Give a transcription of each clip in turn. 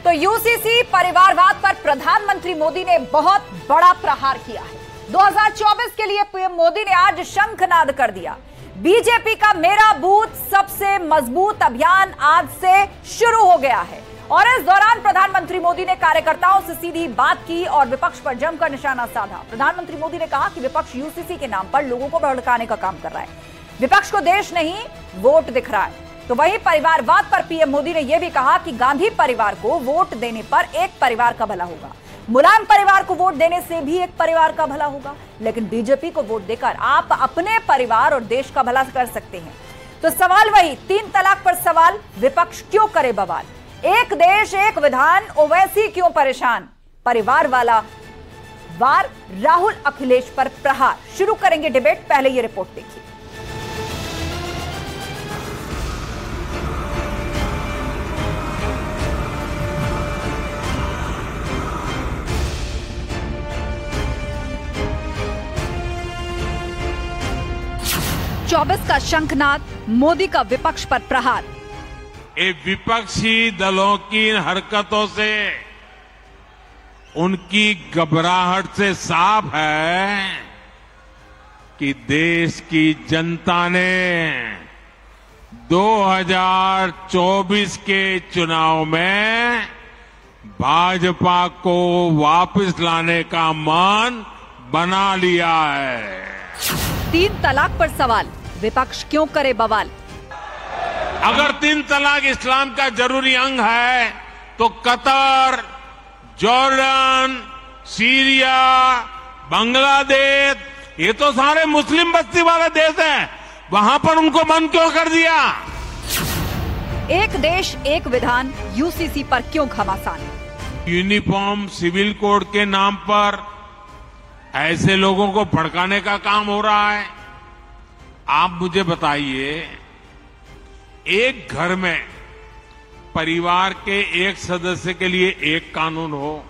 तो यूसीसी परिवारवाद पर प्रधानमंत्री मोदी ने बहुत बड़ा प्रहार किया है। 2024 के लिए पीएम मोदी ने आज शंखनाद कर दिया। बीजेपी का मेरा बूथ सबसे मजबूत अभियान आज से शुरू हो गया है और इस दौरान प्रधानमंत्री मोदी ने कार्यकर्ताओं से सीधी बात की और विपक्ष पर जमकर निशाना साधा। प्रधानमंत्री मोदी ने कहा कि विपक्ष यूसीसी के नाम पर लोगों को भड़काने का काम कर रहा है। विपक्ष को देश नहीं वोट दिख रहा है। तो वहीं परिवारवाद पर पीएम मोदी ने यह भी कहा कि गांधी परिवार को वोट देने पर एक परिवार का भला होगा, मुलायम परिवार को वोट देने से भी एक परिवार का भला होगा, लेकिन बीजेपी को वोट देकर आप अपने परिवार और देश का भला कर सकते हैं। तो सवाल वही, 3 तलाक पर सवाल, विपक्ष क्यों करे बवाल, एक देश एक विधान, ओवैसी क्यों परेशान, परिवार वाला वार, राहुल अखिलेश पर प्रहार। शुरू करेंगे डिबेट, पहले ये रिपोर्ट देखिए। चौबीस का शंखनाद, मोदी का विपक्ष पर प्रहार। ये विपक्षी दलों की हरकतों से, उनकी घबराहट से साफ है कि देश की जनता ने 2024 के चुनाव में भाजपा को वापस लाने का मन बना लिया है। 3 तलाक पर सवाल, विपक्ष क्यों करे बवाल। अगर 3 तलाक इस्लाम का जरूरी अंग है तो कतर, जॉर्डन, सीरिया, बांग्लादेश, ये तो सारे मुस्लिम बस्ती वाले देश हैं, वहां पर उनको बंद क्यों कर दिया। एक देश एक विधान, यूसीसी पर क्यों घमासान। यूनिफॉर्म सिविल कोड के नाम पर ऐसे लोगों को भड़काने का काम हो रहा है। आप मुझे बताइए, एक घर में परिवार के एक सदस्य के लिए एक कानून हो,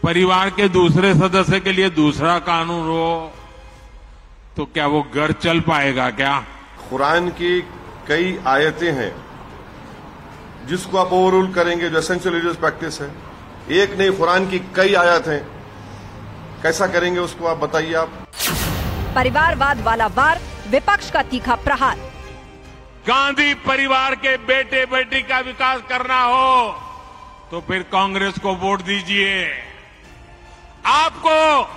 परिवार के दूसरे सदस्य के लिए दूसरा कानून हो, तो क्या वो घर चल पाएगा क्या। कुरान की कई आयतें हैं जिसको आप ओवररूल करेंगे, जो एसेंशियल रिलीजियस प्रैक्टिस है। एक नहीं, कुरान की कई आयत हैं, कैसा करेंगे उसको आप बताइए। आप परिवारवाद वाला वार, विपक्ष का तीखा प्रहार। गांधी परिवार के बेटे बेटी का विकास करना हो तो फिर कांग्रेस को वोट दीजिए। आपको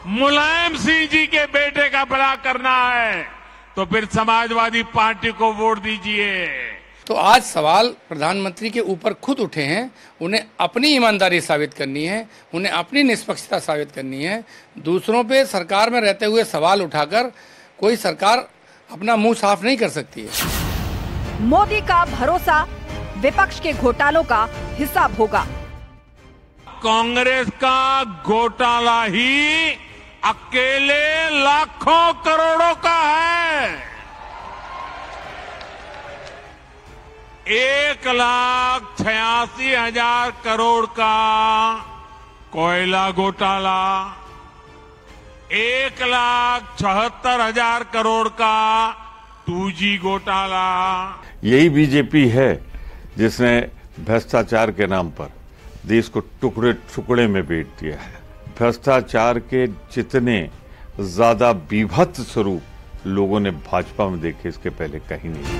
मुलायम सिंह जी के बेटे का भला करना है तो फिर समाजवादी पार्टी को वोट दीजिए। तो आज सवाल प्रधानमंत्री के ऊपर खुद उठे हैं, उन्हें अपनी ईमानदारी साबित करनी है, उन्हें अपनी निष्पक्षता साबित करनी है। दूसरों पे सरकार में रहते हुए सवाल उठाकर कोई सरकार अपना मुंह साफ नहीं कर सकती है। मोदी का भरोसा, विपक्ष के घोटालों का हिसाब होगा। कांग्रेस का घोटाला ही अकेले लाखों करोड़ों का है। 1,86,000 करोड़ का कोयला घोटाला, 1,76,000 करोड़ का 2G घोटाला। यही बीजेपी है जिसने भ्रष्टाचार के नाम पर देश को टुकड़े टुकड़े में बांट दिया है। भ्रष्टाचार के जितने ज्यादा बीभत्स स्वरूप लोगों ने भाजपा में देखे, इसके पहले कहीं नहीं।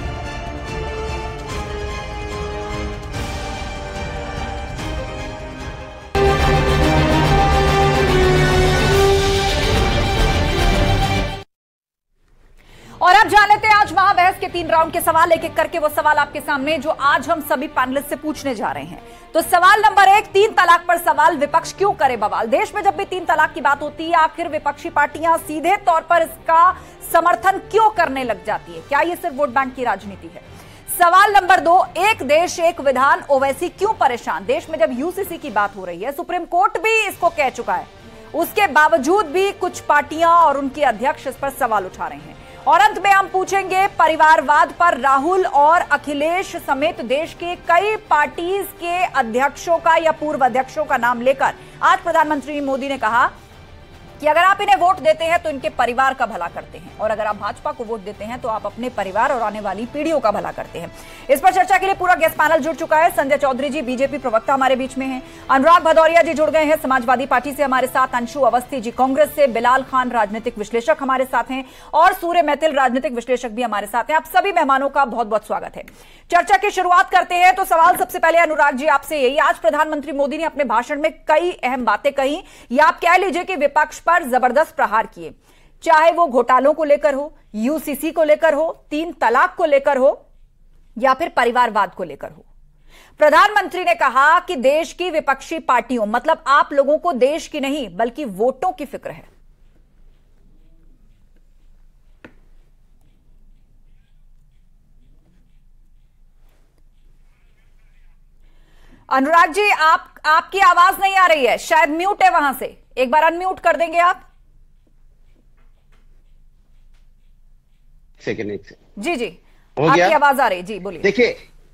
और अब जान लेते हैं आज महाबहस के 3 राउंड के सवाल, एक एक करके वो सवाल आपके सामने जो आज हम सभी पैनलिस्ट से पूछने जा रहे हैं। तो सवाल नंबर 1, 3 तलाक पर सवाल, विपक्ष क्यों करे बवाल। देश में जब भी 3 तलाक की बात होती है, आखिर विपक्षी पार्टियां सीधे तौर पर इसका समर्थन क्यों करने लग जाती है। क्या ये सिर्फ वोट बैंक की राजनीति है। सवाल नंबर 2, एक देश एक विधान, ओवैसी क्यों परेशान। देश में जब यूसीसी की बात हो रही है, सुप्रीम कोर्ट भी इसको कह चुका है, उसके बावजूद भी कुछ पार्टियां और उनके अध्यक्ष इस पर सवाल उठा रहे हैं। और अंत में हम पूछेंगे परिवारवाद पर राहुल और अखिलेश समेत देश के कई पार्टीज के अध्यक्षों का या पूर्व अध्यक्षों का नाम लेकर आज प्रधानमंत्री मोदी ने कहा कि अगर आप इन्हें वोट देते हैं तो इनके परिवार का भला करते हैं, और अगर आप भाजपा को वोट देते हैं तो आप अपने परिवार और आने वाली पीढ़ियों का भला करते हैं। इस पर चर्चा के लिए पूरा गेस्ट पैनल जुड़ चुका है। संजय चौधरी जी बीजेपी प्रवक्ता हमारे बीच में हैं, अनुराग भदौरिया जी जुड़ गए हैं समाजवादी पार्टी से हमारे साथ, अंशु अवस्थी जी कांग्रेस से, बिलाल खान राजनीतिक विश्लेषक हमारे साथ हैं, और सूर्य मैथिल राजनीतिक विश्लेषक भी हमारे साथ हैं। आप सभी मेहमानों का बहुत बहुत स्वागत है। चर्चा की शुरुआत करते हैं। तो सवाल सबसे पहले अनुराग जी आपसे यही, आज प्रधानमंत्री मोदी ने अपने भाषण में कई अहम बातें कही, या आप कह लीजिए कि विपक्ष पर जबरदस्त प्रहार किए, चाहे वो घोटालों को लेकर हो, यूसीसी को लेकर हो, 3 तलाक को लेकर हो, या फिर परिवारवाद को लेकर हो। प्रधानमंत्री ने कहा कि देश की विपक्षी पार्टियों, मतलब आप लोगों को देश की नहीं बल्कि वोटों की फिक्र है। अनुराग जी आपकी आवाज नहीं आ रही है, शायद म्यूट है वहां से, एक बार अनम्यूट कर देंगे आप। सेकंड जी जी आपकी आवाज आ रही, जी बोलिए।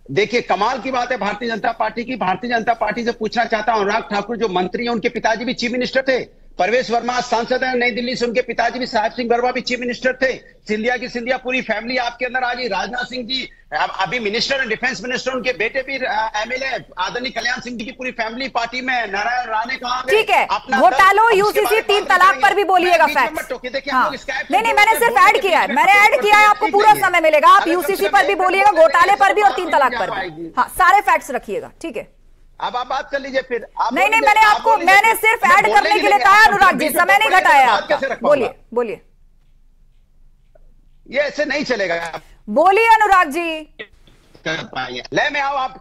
देखिए कमाल की बात है भारतीय जनता पार्टी की। भारतीय जनता पार्टी से पूछना चाहता हूं, अनुराग ठाकुर जो मंत्री हैं उनके पिताजी भी चीफ मिनिस्टर थे, परवेश वर्मा सांसद है नई दिल्ली से, उनके पिताजी भी साहिब सिंह बरवा भी चीफ मिनिस्टर थे, सिंधिया की सिंधिया पूरी फैमिली आपके अंदर आ गई, राजनाथ सिंह जी अभी मिनिस्टर एंड डिफेंस मिनिस्टर, उनके बेटे भी एमएलए आदरणीय कल्याण सिंह जी की पूरी फैमिली पार्टी में, नारायण राणे कहा। ठीक है, घोटालों यूसीसी 3 तलाक पर भी बोलिएगा फैक्ट। हाँ। नहीं मैंने सिर्फ ऐड किया है, आपको पूरा समय मिलेगा, आप यूसीसी पर भी बोलिएगा, घोटाले पर भी और 3 तलाक पर भी। हाँ, सारे फैक्ट्स रखिएगा, ठीक है। अब आप बात कर लीजिए फिर। मैंने सिर्फ ऐड करने के लिए कहा अनुराग जी, समय नहीं घटाया आपका। बोलिए ये ऐसे नहीं चलेगा, बोलिए अनुराग जी। कर पाएंगे ले मैं आओ, आप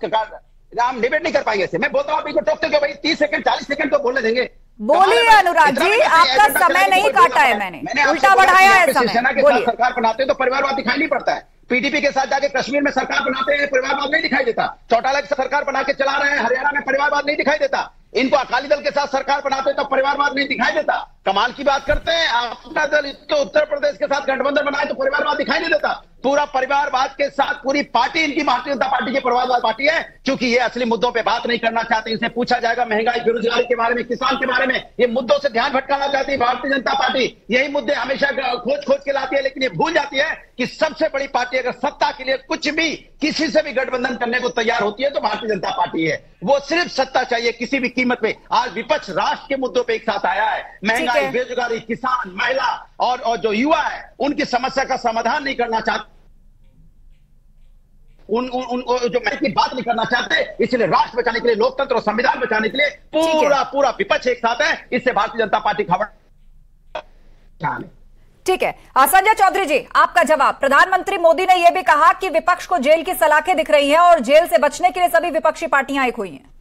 डिबेट नहीं कर पाएंगे ऐसे। मैं बोलता हूँ आप इनको टोकते क्यों भाई? 30 सेकंड 40 सेकंड तो बोलने देंगे। बोलिए अनुराग जी, आपका समय नहीं काटा है मैंने, उल्टा बढ़ाया है समय। सेना के साथ सरकार बनाते हैं तो परिवारवाद दिखाई नहीं पड़ता है, पीडीपी के साथ जाके कश्मीर में सरकार बनाते हैं परिवारवाद नहीं दिखाई देता, चौटाला की सरकार बना के चला रहे हैं हरियाणा में परिवारवाद नहीं दिखाई देता, इनको अकाली दल के साथ सरकार बनाते हैं तो परिवारवाद नहीं दिखाई देता। कमाल की बात करते हैं, अपना दल तो उत्तर प्रदेश के साथ गठबंधन बनाए तो परिवारवाद दिखाई नहीं देता। पूरा परिवारवाद के साथ पूरी पार्टी इनकी भारतीय जनता पार्टी की परिवारवाद पार्टी है, क्योंकि ये असली मुद्दों पे बात नहीं करना चाहते। इनसे पूछा जाएगा महंगाई बेरोजगारी के बारे में, किसान के बारे में, ये मुद्दों से ध्यान भटकाना चाहती है भारतीय जनता पार्टी। यही मुद्दे हमेशा खोज के लाती है, लेकिन ये भूल जाती है कि सबसे बड़ी पार्टी अगर सत्ता के लिए कुछ भी किसी से भी गठबंधन करने को तैयार होती है तो भारतीय जनता पार्टी है। वो सिर्फ सत्ता चाहिए किसी भी कीमत पे। आज विपक्ष राष्ट्र के मुद्दों पे एक साथ आया है, महंगाई बेरोजगारी किसान महिला और जो युवा है उनकी समस्या का समाधान नहीं करना चाहते, जो मैं की बात नहीं करना चाहते, इसलिए राष्ट्र बचाने के लिए, लोकतंत्र और संविधान बचाने के लिए पूरा विपक्ष एक साथ है। इससे भारतीय जनता पार्टी खबर। ठीक है, संजय चौधरी जी आपका जवाब। प्रधानमंत्री मोदी ने यह भी कहा कि विपक्ष को जेल की सलाखें दिख रही हैं और जेल से बचने के लिए सभी विपक्षी पार्टियां एक हुई हैं।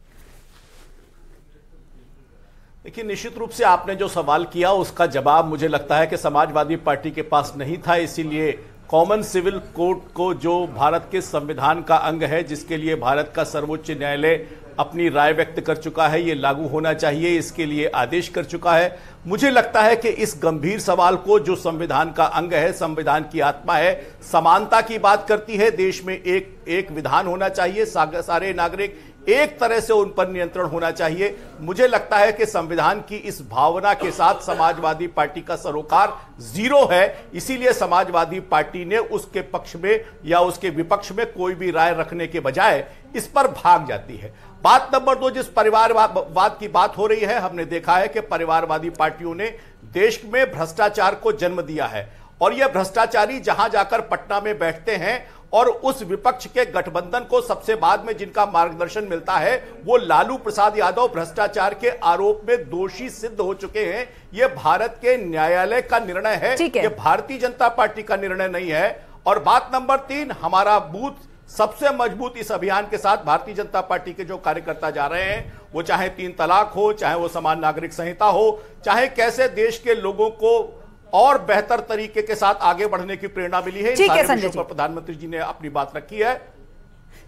देखिए, निश्चित रूप से आपने जो सवाल किया उसका जवाब मुझे लगता है कि समाजवादी पार्टी के पास नहीं था, इसीलिए कॉमन सिविल कोड को, जो भारत के संविधान का अंग है, जिसके लिए भारत का सर्वोच्च न्यायालय अपनी राय व्यक्त कर चुका है, ये लागू होना चाहिए, इसके लिए आदेश कर चुका है। मुझे लगता है कि इस गंभीर सवाल को, जो संविधान का अंग है, संविधान की आत्मा है, समानता की बात करती है, देश में एक विधान होना चाहिए, सारे नागरिक एक तरह से उन पर नियंत्रण होना चाहिए। मुझे लगता है कि संविधान की इस भावना के साथ समाजवादी पार्टी का सरोकार 0 है, इसीलिए समाजवादी पार्टी ने उसके पक्ष में या उसके विपक्ष में कोई भी राय रखने के बजाय इस पर भाग जाती है। बात नंबर 2, जिस परिवारवाद की बात हो रही है, हमने देखा है कि परिवारवादी पार्टियों ने देश में भ्रष्टाचार को जन्म दिया है, और यह भ्रष्टाचारी जहां जाकर पटना में बैठते हैं और उस विपक्ष के गठबंधन को सबसे बाद में जिनका मार्गदर्शन मिलता है, वो लालू प्रसाद यादव भ्रष्टाचार के आरोप में दोषी सिद्ध हो चुके हैं। यह भारत के न्यायालय का निर्णय है, यह भारतीय जनता पार्टी का निर्णय नहीं है। और बात नंबर 3, हमारा बूथ सबसे मजबूत इस अभियान के साथ भारतीय जनता पार्टी के जो कार्यकर्ता जा रहे हैं, वो चाहे 3 तलाक हो, चाहे वो समान नागरिक संहिता हो, चाहे कैसे देश के लोगों को और बेहतर तरीके के साथ आगे बढ़ने की प्रेरणा मिली है, ठीक है संजय जी, प्रधानमंत्री जी ने अपनी बात रखी है।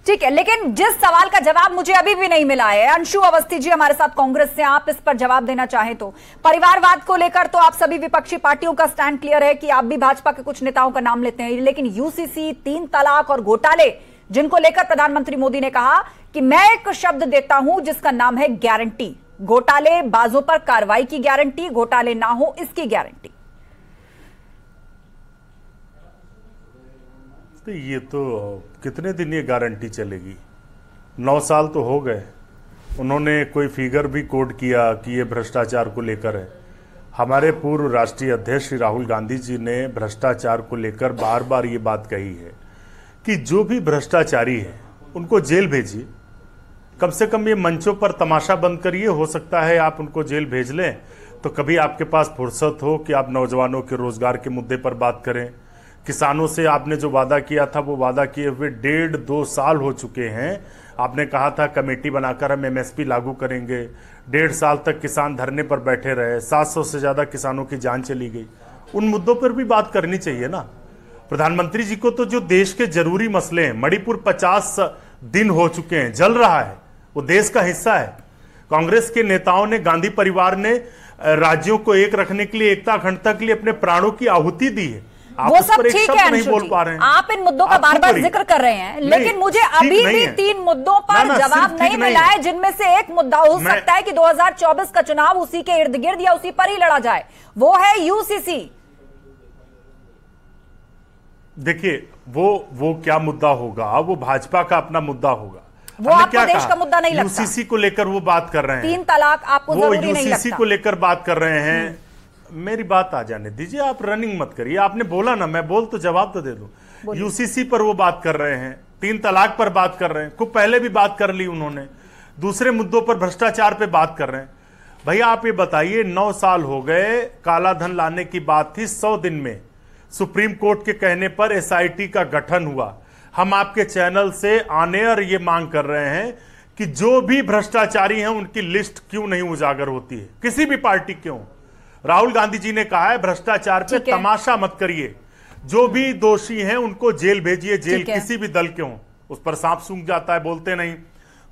ठीक है, लेकिन जिस सवाल का जवाब मुझे अभी भी नहीं मिला है, अंशु अवस्थी जी हमारे साथ कांग्रेस से, आप इस पर जवाब देना चाहें तो। परिवारवाद को लेकर तो आप सभी विपक्षी पार्टियों का स्टैंड क्लियर है कि आप भी भाजपा के कुछ नेताओं का नाम लेते हैं, लेकिन यूसीसी, 3 तलाक और घोटाले, जिनको लेकर प्रधानमंत्री मोदी ने कहा कि मैं एक शब्द देता हूं जिसका नाम है गारंटी, घोटाले बाजों पर कार्रवाई की गारंटी, घोटाले ना हो इसकी गारंटी। तो ये तो कितने दिन ये गारंटी चलेगी? 9 साल तो हो गए। उन्होंने कोई फिगर भी कोट किया कि ये भ्रष्टाचार को लेकर है। हमारे पूर्व राष्ट्रीय अध्यक्ष श्री राहुल गांधी जी ने भ्रष्टाचार को लेकर बार बार ये बात कही है कि जो भी भ्रष्टाचारी है उनको जेल भेजिए। कम से कम ये मंचों पर तमाशा बंद करिए। हो सकता है आप उनको जेल भेज लें तो कभी आपके पास फुर्सत हो कि आप नौजवानों के रोजगार के मुद्दे पर बात करें। किसानों से आपने जो वादा किया था वो वादा किए हुए 1.5-2 साल हो चुके हैं। आपने कहा था कमेटी बनाकर हम एमएसपी लागू करेंगे। 1.5 साल तक किसान धरने पर बैठे रहे। 700 से ज्यादा किसानों की जान चली गई। उन मुद्दों पर भी बात करनी चाहिए ना। प्रधानमंत्री जी को तो जो देश के जरूरी मसले हैं, मणिपुर 50 दिन हो चुके हैं, जल रहा है, वो देश का हिस्सा है। कांग्रेस के नेताओं ने, गांधी परिवार ने राज्यों को एक रखने के लिए, एकता अखंडता के लिए अपने प्राणों की आहुति दी है। वो सब ठीक है अंशु जी, आप इन मुद्दों का बार बार जिक्र कर रहे हैं, लेकिन मुझे अभी भी 3 मुद्दों पर जवाब नहीं मिला है, जिनमें से एक मुद्दा हो सकता है कि 2024 का चुनाव उसी के इर्द गिर्द या उसी पर ही लड़ा जाए, वो है यूसीसी। देखिए वो क्या मुद्दा होगा, वो भाजपा का अपना मुद्दा होगा। वो आपको देश का मुद्दा नहीं लगता? यूसीसी को लेकर वो बात कर रहे हैं। 3 तलाक आपको जरूरी नहीं लगता? वो यूसीसी को लेकर बात कर रहे हैं। मेरी बात आ जाने दीजिए, आप रनिंग मत करिए। आपने बोला ना, मैं बोल तो जवाब तो दे दूं। यूसीसी पर वो बात कर रहे हैं, 3 तलाक पर बात कर रहे हैं, खूब पहले भी बात कर ली उन्होंने। दूसरे मुद्दों पर भ्रष्टाचार पे बात कर रहे हैं। भैया आप ये बताइए, 9 साल हो गए, काला धन लाने की बात थी, 100 दिन में सुप्रीम कोर्ट के कहने पर एसआईटी का गठन हुआ। हम आपके चैनल से ऑन एयर ये मांग कर रहे हैं कि जो भी भ्रष्टाचारी हैं उनकी लिस्ट क्यों नहीं उजागर होती है, किसी भी पार्टी क्यों। राहुल गांधी जी ने कहा है भ्रष्टाचार पे तमाशा मत करिए, जो भी दोषी हैं उनको जेल भेजिए, जेल किसी भी दल के हों। उस पर सांप सूंघ जाता है, बोलते नहीं।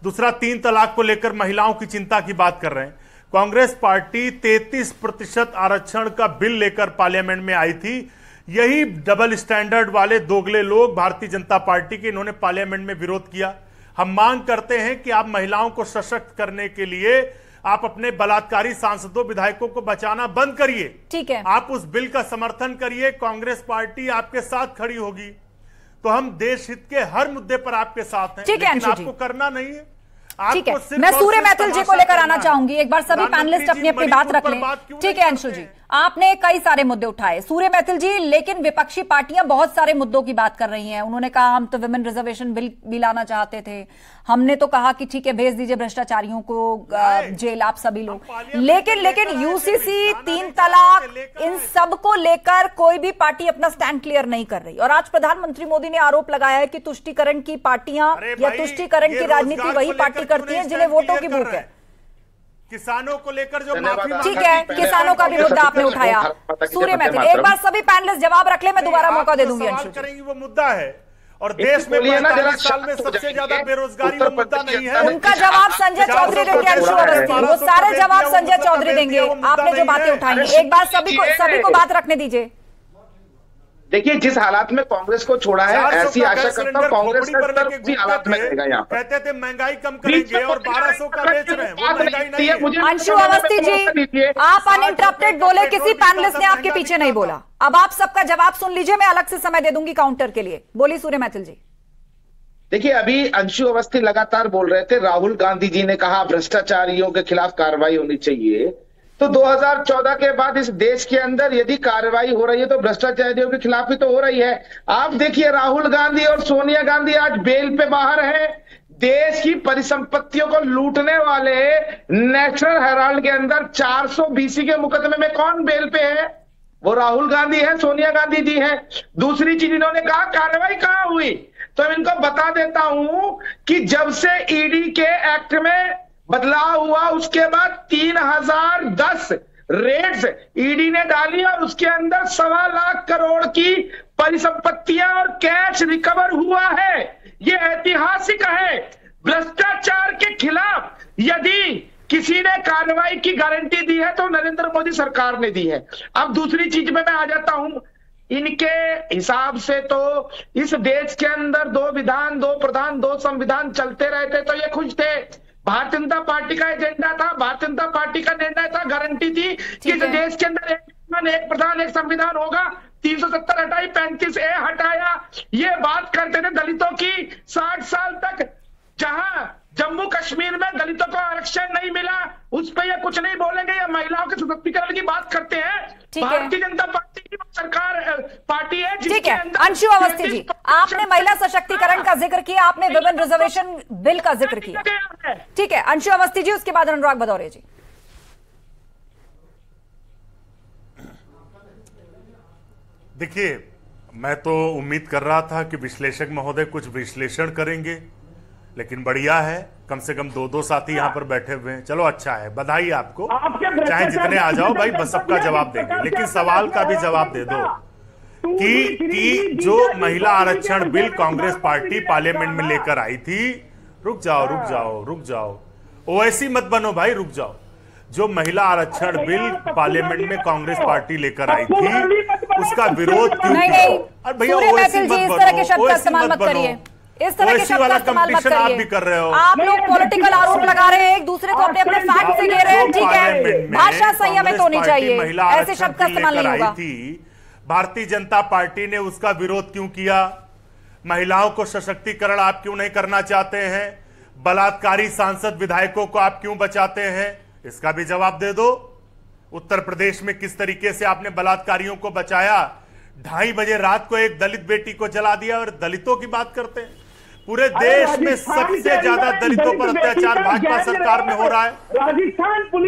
दूसरा, 3 तलाक को लेकर महिलाओं की चिंता की बात कर रहे हैं। कांग्रेस पार्टी 33% आरक्षण का बिल लेकर पार्लियामेंट में आई थी। यही डबल स्टैंडर्ड वाले दोगले लोग भारतीय जनता पार्टी के, इन्होंने पार्लियामेंट में विरोध किया। हम मांग करते हैं कि आप महिलाओं को सशक्त करने के लिए आप अपने बलात्कारी सांसदों, विधायकों को बचाना बंद करिए। ठीक है, आप उस बिल का समर्थन करिए, कांग्रेस पार्टी आपके साथ खड़ी होगी। तो हम देश हित के हर मुद्दे पर आपके साथ हैं। ठीक है, लेकिन आपको करना नहीं है। ठीक है, मैं सूर्य मैथिल जी को लेकर आना चाहूंगी। एक बार सभी पैनलिस्ट अपनी अपनी बात रख लें। ठीक है अंशु जी, आपने कई सारे मुद्दे उठाए। सूर्य मैथिल जी, लेकिन विपक्षी पार्टियां बहुत सारे मुद्दों की बात कर रही हैं। उन्होंने कहा हम तो विमेन रिजर्वेशन बिल भी लाना चाहते थे, हमने तो कहा कि ठीक है भेज दीजिए भ्रष्टाचारियों को जेल, आप सभी लोग। लेकिन यूसीसी, 3 तलाक, इन सब को लेकर कोई भी पार्टी अपना स्टैंड क्लियर नहीं कर रही। और आज प्रधानमंत्री मोदी ने आरोप लगाया है कि तुष्टीकरण की पार्टियां या तुष्टीकरण की राजनीति वही पार्टी करती है जिन्हें वोटों की भूख है। किसानों को लेकर जो ठीक है, किसानों का भी मुद्दा आपने उठाया। सूर्य मैथिल, एक बार सभी पैनलिस्ट जवाब रख ले, मैं दोबारा मौका दे दूंगी अंशु करेंगी। वो मुद्दा है और देश में 45 साल में सबसे ज्यादा बेरोजगारी वो मुद्दा नहीं है। उनका जवाब संजय चौधरी देंगे अंशु अवस्थी, वो सारे जवाब संजय चौधरी देंगे। आपने जो बातें उठाई, एक बार सभी को बात रखने दीजिए। देखिए, जिस हालात में कांग्रेस को छोड़ा है, ऐसी आशा करता हूं कांग्रेस का हालात में रहेगा। यहाँ कहते थे महंगाई कम करेंगे और 1200 का बेच रहे हैं, वो महंगाई नहीं है। अंशु अवस्थी जी, आप अनइंटरप्टेड बोले, किसी पैनलिस्ट ने आपके पीछे नहीं बोला। अब आप सबका जवाब सुन लीजिए, मैं अलग से समय दे दूंगी काउंटर के लिए। बोलिए सूर्य मैथिल जी। देखिए, अभी अंशु अवस्थी लगातार बोल रहे थे, राहुल गांधी जी ने कहा भ्रष्टाचारियों के खिलाफ कार्रवाई होनी चाहिए। तो 2014 के बाद इस देश के अंदर यदि कार्रवाई हो रही है तो भ्रष्टाचारियों के खिलाफ ही तो हो रही है। आप देखिए, राहुल गांधी और सोनिया गांधी आज बेल पे बाहर है। देश की परिसंपत्तियों को लूटने वाले नेशनल हेराल्ड के अंदर 400 BC के मुकदमे में कौन बेल पे है? वो राहुल गांधी है, सोनिया गांधी जी है। दूसरी चीज, इन्होंने कहा कार्रवाई कहां हुई, तो मैं इनको बता देता हूं कि जब से ईडी के एक्ट में बदलाव हुआ उसके बाद 3010 रेड्स ईडी ने डाली और उसके अंदर 1.25 लाख करोड़ की परिसंपत्तियां और कैश रिकवर हुआ है। ये ऐतिहासिक है। भ्रष्टाचार के खिलाफ यदि किसी ने कार्रवाई की गारंटी दी है तो नरेंद्र मोदी सरकार ने दी है। अब दूसरी चीज में मैं आ जाता हूं, इनके हिसाब से तो इस देश के अंदर 2 विधान, 2 प्रधान, 2 संविधान चलते रहते तो ये खुश थे। भारतीय जनता पार्टी का एजेंडा था, भारतीय जनता पार्टी का निर्णय था, गारंटी थी कि देश के अंदर एक प्रधान एक संविधान होगा। 370 हटाई, 35A हटाया। ये बात करते थे दलितों की 60 साल तक, जहां जम्मू कश्मीर में दलितों को आरक्षण नहीं मिला, उस पर ये कुछ नहीं बोलेंगे। ये महिलाओं के सशक्तिकरण की बात करते हैं। भारतीय जनता पार्टी की सरकार पार्टी है। ठीक है अंशु अवस्थी जी, आपने महिला सशक्तिकरण का जिक्र किया, आपने विमेन रिजर्वेशन बिल का जिक्र किया। ठीक है अंशु अवस्थी जी, उसके बाद अनुराग भदौरिया जी। देखिए, मैं तो उम्मीद कर रहा था कि विश्लेषक महोदय कुछ विश्लेषण करेंगे, लेकिन बढ़िया है, कम से कम 2 साथी यहाँ पर बैठे हुए हैं। चलो अच्छा है, बधाई आपको, चाहे जितने आ जाओ भाई, बस सबका जवाब देंगे, लेकिन सवाल का भी जवाब दे दो कि जो महिला आरक्षण बिल कांग्रेस पार्टी पार्लियामेंट में लेकर आई थी, रुक जाओ, ओवैसी मत बनो भाई, रुक जाओ। जो महिला आरक्षण बिल पार्लियामेंट में कांग्रेस पार्टी लेकर आई थी, उसका विरोध क्यों किया? अरे भैया ओवैसी मत बनो, इस तरह के शब्द का इस्तेमाल मत करिए। आप भी कर रहे हो, आप लोग पॉलिटिकल आरोप लगा रहे हैं, एक दूसरे को अपने फैक्ट से घेर रहे हैं। ठीक है, भाषा संयमित होनी चाहिए, ऐसे शब्द का इस्तेमाल नहीं होगा। भारतीय जनता पार्टी ने उसका विरोध क्यों किया? महिलाओं को सशक्तिकरण आप क्यों नहीं करना चाहते हैं? बलात्कारी सांसद विधायकों को आप क्यों बचाते हैं? इसका भी जवाब दे दो। उत्तर प्रदेश में किस तरीके से आपने बलात्कारियों को बचाया? 2:30 बजे रात को एक दलित बेटी को जला दिया, और दलितों की बात करते हैं। पूरे देश में सबसे ज्यादा दलितों पर अत्याचार भाजपा सरकार में हो रहा है।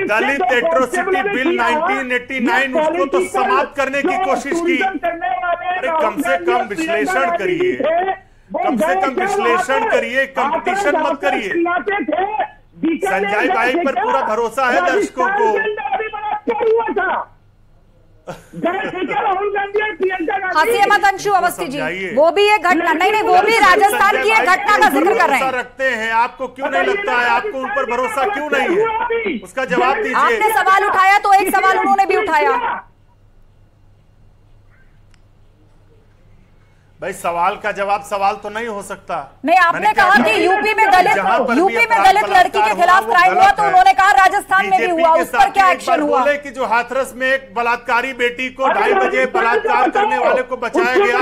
दलित एट्रोसिटी बिल 1989, उसको तो समाप्त करने की कोशिश की। अरे कम से कम विश्लेषण करिए, कंपटीशन मत करिए। संजय भाई पर पूरा भरोसा है दर्शकों को। हंसिए मत अंशु अवस्थी जी, वो भी एक घटना नहीं, वो भी राजस्थान की एक घटना का जिक्र कर रहे हैं। रखते हैं, आपको क्यों नहीं लगता है? आपको उन पर भरोसा क्यों नहीं है? उसका जवाब दीजिए। आपने सवाल उठाया तो एक सवाल उन्होंने भी उठाया। भाई सवाल का जवाब सवाल तो नहीं हो सकता। नहीं, आपने कहा कि यूपी में दलित लड़की के खिलाफ क्राइम हुआ, तो उन्होंने कहा राजस्थान में भी हुआ, उस पर क्या एक्शन हुआ? बोले कि जो हाथरस में एक बलात्कारी बेटी को 2:30 बजे बलात्कार करने वाले को बचाया गया,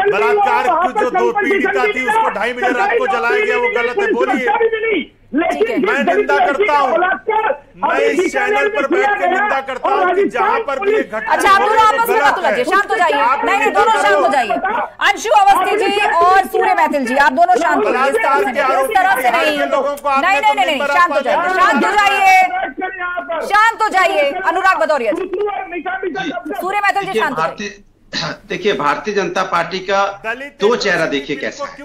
बलात्कार की जो 2 पीड़िता थी उसको 2:30 बजे रात को जलाया गया, वो गलत है? बोलिए। मैं निंदा करता हूँ, मैं इस चैनल पर बैठ कर निंदा करता हूँ कि जहाँ पर भी घटना। अच्छा, आप दोनों आपस में मत उलझिए, शांत हो जाइए। नहीं, दोनों शांत हो जाइए। अंशु अवस्थी जी और सूर्य मैथिल जी, आप दोनों शांत हो जाइए। इस तरह से नहीं, शांत हो जाइए, शांत हो जाइए। अनुराग भदौरिया जी, सूर्य मैथिल जी शांत हो जाइए। देखिए, भारतीय जनता पार्टी का 2 चेहरा देखिए कैसा है।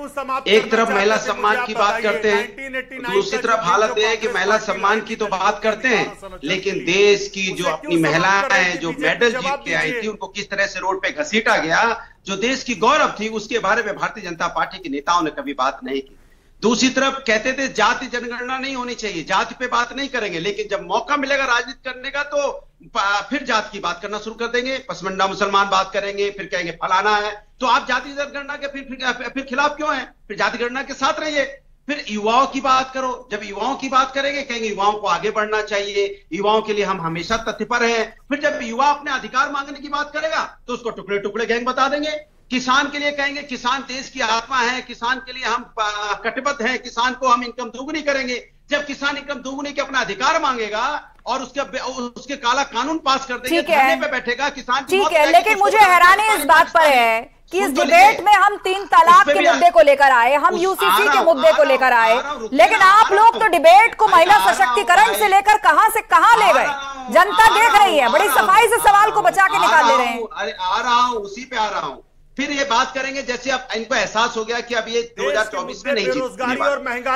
एक तरफ महिला सम्मान की बात करते हैं, दूसरी तरफ हालत यह है कि महिला सम्मान की तो बात करते हैं, लेकिन देश की जो अपनी महिलाएं जो मेडल जीत के आई थी, उनको किस तरह से रोड पे घसीटा गया, जो देश की गौरव थी, उसके बारे में भारतीय जनता पार्टी के नेताओं ने कभी बात नहीं की। दूसरी तरफ कहते थे जाति जनगणना नहीं होनी चाहिए, जाति पे बात नहीं करेंगे, लेकिन जब मौका मिलेगा राजनीति करने का तो फिर जाति की बात करना शुरू कर देंगे। पसमंडा मुसलमान बात करेंगे, फिर कहेंगे फलाना है। तो आप जाति जनगणना के फिर खिलाफ क्यों हैं? फिर जाति गणना के साथ रहिए। फिर युवाओं की बात करो, जब युवाओं की बात करेंगे कहेंगे युवाओं को आगे बढ़ना चाहिए, युवाओं के लिए हम हमेशा तथ्य पर हैं। फिर जब युवा अपने अधिकार मांगने की बात करेगा तो उसको टुकड़े टुकड़े गैंग बता देंगे। किसान के लिए कहेंगे किसान देश की आत्मा है, किसान के लिए हम कटिबद्ध हैं, किसान को हम इनकम दोगुनी करेंगे। जब किसान इनकम दोगुनी के अपना अधिकार मांगेगा और उसके काला कानून पास कर देंगे, धरने पे बैठेगा किसान। ठीक है, लेकिन मुझे हैरानी इस बात पर है कि इस डिबेट में हम 3 तलाक के मुद्दे को लेकर आए, हम यूसीसी के मुद्दे को लेकर आए, लेकिन आप लोग तो डिबेट को महिला सशक्तिकरण से लेकर कहां से कहां ले गए। जनता देख रही है, बड़ी सफाई से सवाल को बचा के निकाल ले रहे हैं। अरे आ रहा हूं, उसी पे आ रहा हूं। फिर ये बात करेंगे जैसे अब इनको एहसास हो गया कि अब ये 2024 में नहीं जीत,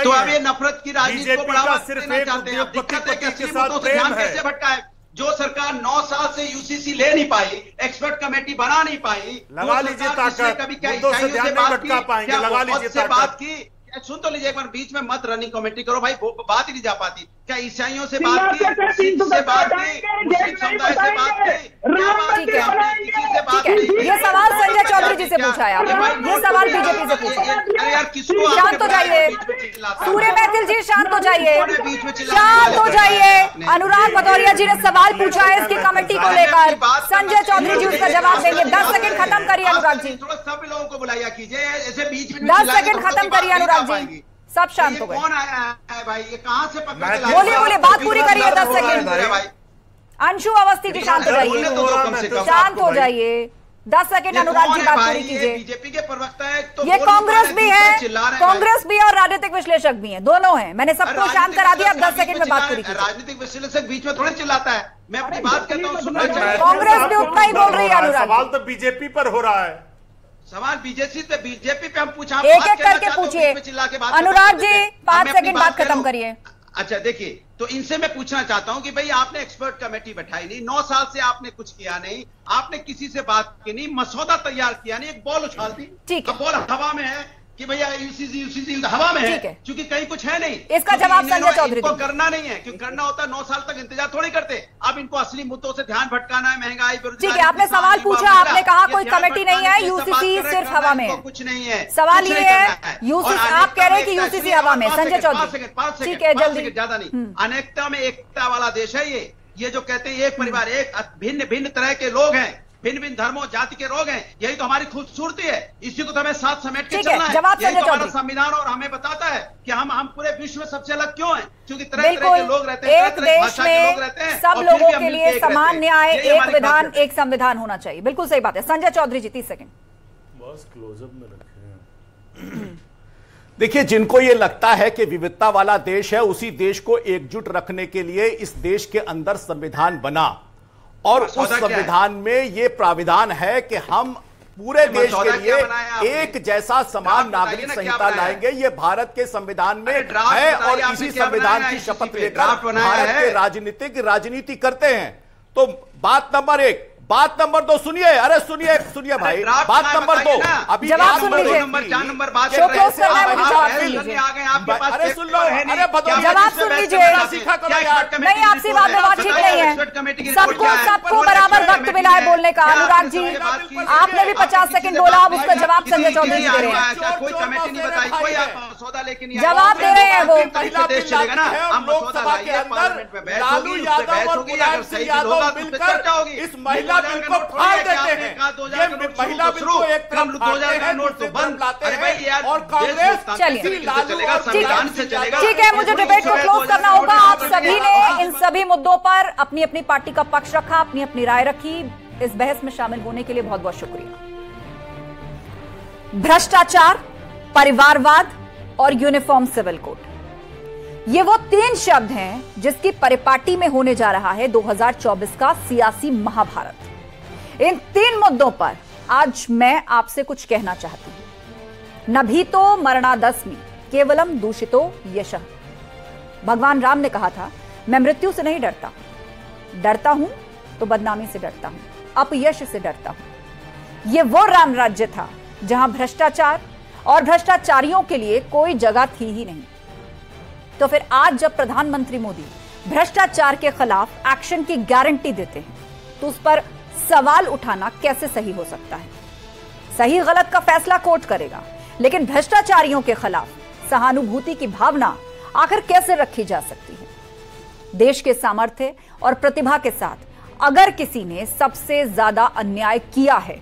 तो अब ये नफरत की राजनीति को बढ़ावा देना चाहते हैं। दिक्कत है कि असली मुद्दों से ध्यान कैसे भटका है। जो सरकार 9 साल से यूसीसी ले नहीं पाई, एक्सपर्ट कमेटी बना नहीं पाई, लगा लीजिए ताकत, कभी क्या ईसाइयों से बात की, क्या मोहब्बत से बात की, सुन तो लीजिए एक बार, बीच में मत रनिंग कमेंट्री करो भाई, बात ही नहीं जा पाती। क्या ईसाइयों से बात की, सिख से बात की, मुस्लिम समुदाय से बात की, ठीक है, ये सवाल संजय चौधरी जी से पूछा है आपने, ये सवाल बीजेपी से पूछा। अरे यार किसको शांत हो जाइए, सूर्य महफिल जी शांत हो जाइए, शांत हो जाइए। अनुराग भदौरिया जी ने सवाल पूछा है इसकी कमेटी को लेकर, संजय चौधरी जी उसका जवाब देंगे। 10 सेकंड खत्म करिए अनुराग जी, थोड़ा सब लोगों को बुलाया कीजिए, ऐसे बीच में 10 सेकंड खत्म करिए अनुराग जी, सब शांत हो गए। कौन आया है भाई, ये कहां से पकड़ के बोलिए बोलिए, बात पूरी करिए। 10 सेकंड। अंशु अवस्थी जी शांत हो जाइए, शांत हो जाइए। 10 सेकंड अनुराग जी बात पूरी कीजिए। बीजेपी के प्रवक्ता है तो ये कांग्रेस भी है, कांग्रेस भी और राजनीतिक विश्लेषक भी हैं, दोनों हैं। मैंने सबको शांत करा दिया, अब 10 सेकंड में बात पूरी कीजिए। राजनीतिक विश्लेषक बीच में थोड़ा चिल्लाता है, मैं अपनी बात करता हूँ, सुनना चाहिए। कांग्रेस भी उतना ही बोल रही है अनुराग। सवाल तो बीजेपी पर हो रहा है, सवाल बीजेपी पे हम पूछा, एक एक करके पूछिए। अनुराग जी 5 सेकंड बात खत्म करिए। अच्छा देखिए, तो इनसे मैं पूछना चाहता हूं कि भाई आपने एक्सपर्ट कमेटी बैठाई नहीं, 9 साल से आपने कुछ किया नहीं, आपने किसी से बात की नहीं, मसौदा तैयार किया नहीं, एक बॉल उछाल दी। ठीक है, बॉल हवा में है कि भैया यूसीसी हवा में है, क्योंकि कहीं कुछ है नहीं। इसका जवाब संजय चौधरी को करना नहीं है, क्योंकि करना होता है 9 साल तक इंतजार थोड़ी करते। अब इनको असली मुद्दों से ध्यान भटकाना है, महंगाई, ठीक है। आपने सवाल पूछा, आपने कहा कोई कमेटी नहीं है, यूसीसी सिर्फ हवा में है, कुछ नहीं है। सवाल ये है यूसीसी, आप कह रहे हैं कि यूसीसी हवा में। संजय चौधरी ठीक है, जल्दी, ज्यादा नहीं। अनेकता में एकता वाला देश है ये जो कहते हैं एक परिवार, एक भिन्न भिन्न तरह के लोग हैं, भिन्न भिन्न धर्मों जाति के लोग हैं, यही तो हमारी खूबसूरती है। इसी को तो हमें साथ समेट के चलना है। यही तो हमारा संविधान और हमें बताता है कि हम पूरे विश्व में सबसे अलग क्यों हैं, क्योंकि तरह तरह के लोग रहते हैं, एक देश में सब लोगों के लिए समान न्याय, एक विधान, एक संविधान होना चाहिए। बिल्कुल सही बात है। संजय चौधरी जी 30 सेकंड। बस क्लोजअप में रखें। देखिए, जिनको ये लगता है कि विविधता वाला देश है, उसी देश को एकजुट रखने के लिए इस देश के अंदर संविधान बना, और उस संविधान में ये प्राविधान है कि हम पूरे देश के लिए एक जैसा समान नागरिक संहिता लाएंगे। ये भारत के संविधान में है, और इसी संविधान की शपथ लेकर भारत के राजनीति करते हैं। तो बात नंबर 1। बात नंबर 2 सुनिए, अरे सुनिए भाई, बात नंबर 2 अभी जवाब सुन लीजिए। अरे सुन लो, अरे जवाब सुन लीजिए। नहीं, आपसी बात में बात ठीक नहीं है, सबको बराबर वक्त मिला है बोलने का। अनुराग जी आपने भी 50 सेकंड बोला, अब उसका जवाब संजय चौधरी जी दे रहे हैं, जवाब दे रहे हैं वो। लोकसभा के अंदर लालू यादव और मुलायम सिंह यादव मिलकर इस महिला बिल को फाड़ देते हैं। ये महिला बिल को एक तरफ फाड़ते हैं, दूसरी तरफ लाते हैं, और कांग्रेस ठीक है, मुझे डिबेट को क्लोज करना होगा। आप सभी ने इन सभी मुद्दों पर अपनी अपनी पार्टी का पक्ष रखा, अपनी अपनी राय रखी। इस बहस में शामिल होने के लिए बहुत बहुत शुक्रिया। भ्रष्टाचार, परिवारवाद और यूनिफॉर्म सिविल कोड, ये वो 3 शब्द हैं जिसकी परिपाटी में होने जा रहा है 2024 का सियासी महाभारत। इन 3 मुद्दों पर आज मैं आपसे कुछ कहना चाहती हूं। नभीतो मरणादस्मि केवलम दूषितो यशः। भगवान राम ने कहा था, मैं मृत्यु से नहीं डरता, डरता हूं तो बदनामी से डरता हूं, अपयश से डरता हूं। यह वो राम राज्य था जहां भ्रष्टाचार और भ्रष्टाचारियों के लिए कोई जगह थी ही नहीं। तो फिर आज जब प्रधानमंत्री मोदी भ्रष्टाचार के खिलाफ एक्शन की गारंटी देते हैं, तो उस पर सवाल उठाना कैसे सही हो सकता है? सही गलत का फैसला कोर्ट करेगा, लेकिन भ्रष्टाचारियों के खिलाफ सहानुभूति की भावना आखिर कैसे रखी जा सकती है? देश के सामर्थ्य और प्रतिभा के साथ अगर किसी ने सबसे ज्यादा अन्याय किया है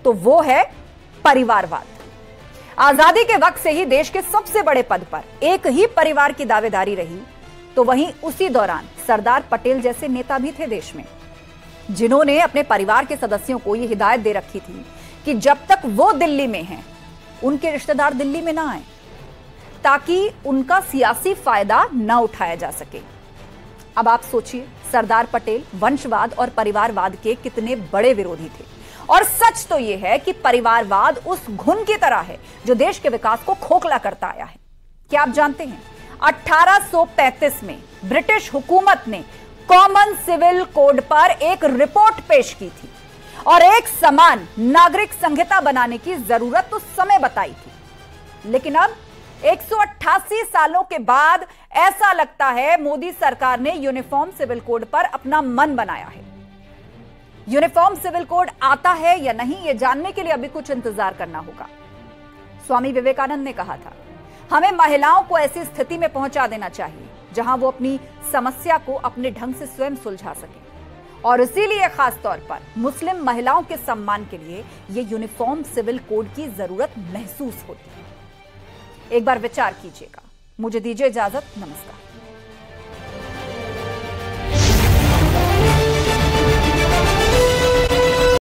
तो वो है परिवारवाद। आजादी के वक्त से ही देश के सबसे बड़े पद पर एक ही परिवार की दावेदारी रही, तो वहीं उसी दौरान सरदार पटेल जैसे नेता भी थे देश में, जिन्होंने अपने परिवार के सदस्यों को यह हिदायत दे रखी थी कि जब तक वो दिल्ली में हैं, उनके रिश्तेदार दिल्ली में ना आए, ताकि उनका सियासी फायदा न उठाया जा सके। अब आप सोचिए, सरदार पटेल वंशवाद और परिवारवाद के कितने बड़े विरोधी थे। और सच तो यह है कि परिवारवाद उस घुन की तरह है जो देश के विकास को खोखला करता आया है। क्या आप जानते हैं, 1835 में ब्रिटिश हुकूमत ने कॉमन सिविल कोड पर एक रिपोर्ट पेश की थी और एक समान नागरिक संहिता बनाने की जरूरत उस समय बताई थी। लेकिन अब 188 सालों के बाद ऐसा लगता है मोदी सरकार ने यूनिफॉर्म सिविल कोड पर अपना मन बनाया है। यूनिफॉर्म सिविल कोड आता है या नहीं, यह जानने के लिए अभी कुछ इंतजार करना होगा। स्वामी विवेकानंद ने कहा था, हमें महिलाओं को ऐसी स्थिति में पहुंचा देना चाहिए जहां वो अपनी समस्या को अपने ढंग से स्वयं सुलझा सके, और इसीलिए खास तौर पर मुस्लिम महिलाओं के सम्मान के लिए यह यूनिफॉर्म सिविल कोड की जरूरत महसूस होती है। एक बार विचार कीजिएगा। मुझे दीजिए इजाजत। नमस्कार।